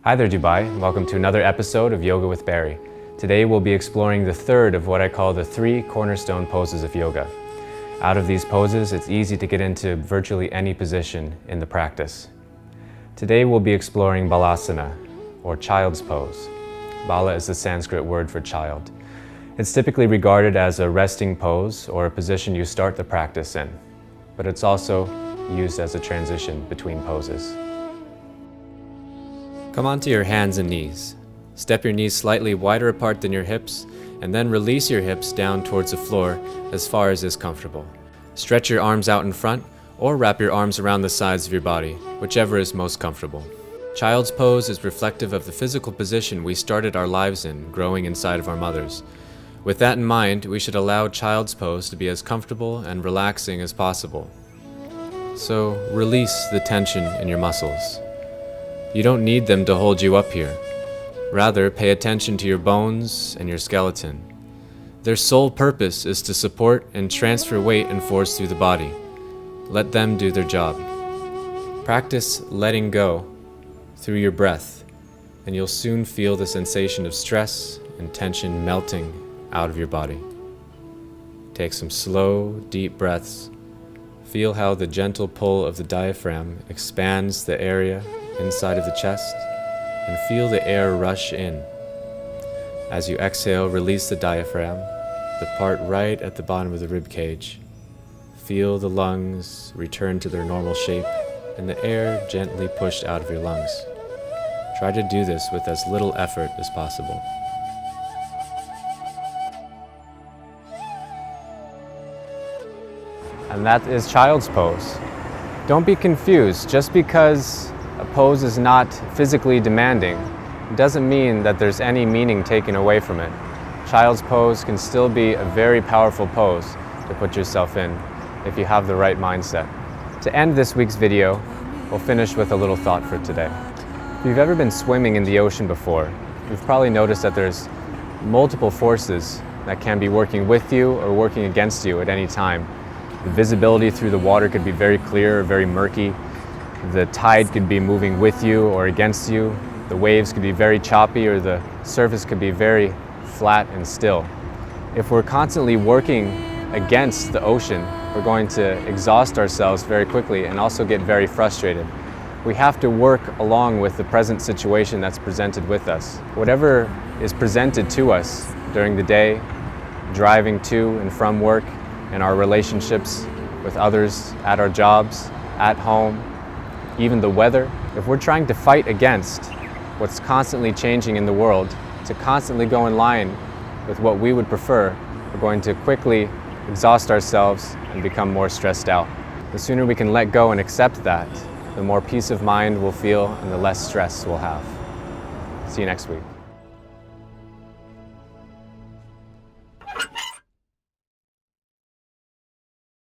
Hi there, Dubai. Welcome to another episode of Yoga with Barry. Today we'll be exploring the third of what I call the 3 cornerstone poses of yoga. Out of these poses, it's easy to get into virtually any position in the practice. Today we'll be exploring balasana, or child's pose. Bala is the Sanskrit word for child. It's typically regarded as a resting pose or a position you start the practice in, but it's also used as a transition between poses. Come onto your hands and knees. Step your knees slightly wider apart than your hips, and then release your hips down towards the floor as far as is comfortable. Stretch your arms out in front, or wrap your arms around the sides of your body, whichever is most comfortable. Child's pose is reflective of the physical position we started our lives in, growing inside of our mothers. With that in mind, we should allow child's pose to be as comfortable and relaxing as possible. So release the tension in your muscles. You don't need them to hold you up here. Rather, pay attention to your bones and your skeleton. Their sole purpose is to support and transfer weight and force through the body. Let them do their job. Practice letting go through your breath, and you'll soon feel the sensation of stress and tension melting out of your body. Take some slow, deep breaths. Feel how the gentle pull of the diaphragm expands the area inside of the chest, and feel the air rush in. As you exhale, release the diaphragm, the part right at the bottom of the rib cage. Feel the lungs return to their normal shape and the air gently pushed out of your lungs. Try to do this with as little effort as possible. And that is child's pose. Don't be confused. Just because a pose is not physically demanding doesn't mean that there's any meaning taken away from it. Child's pose can still be a very powerful pose to put yourself in if you have the right mindset. To end this week's video, we'll finish with a little thought for today. If you've ever been swimming in the ocean before, you've probably noticed that there's multiple forces that can be working with you or working against you at any time. The visibility through the water could be very clear or very murky. The tide could be moving with you or against you. The waves could be very choppy, or the surface could be very flat and still. If we're constantly working against the ocean, we're going to exhaust ourselves very quickly and also get very frustrated. We have to work along with the present situation that's presented with us. Whatever is presented to us during the day, driving to and from work, and our relationships with others, at our jobs, at home, even the weather. If we're trying to fight against what's constantly changing in the world, to constantly go in line with what we would prefer, we're going to quickly exhaust ourselves and become more stressed out. The sooner we can let go and accept that, the more peace of mind we'll feel and the less stress we'll have. See you next week.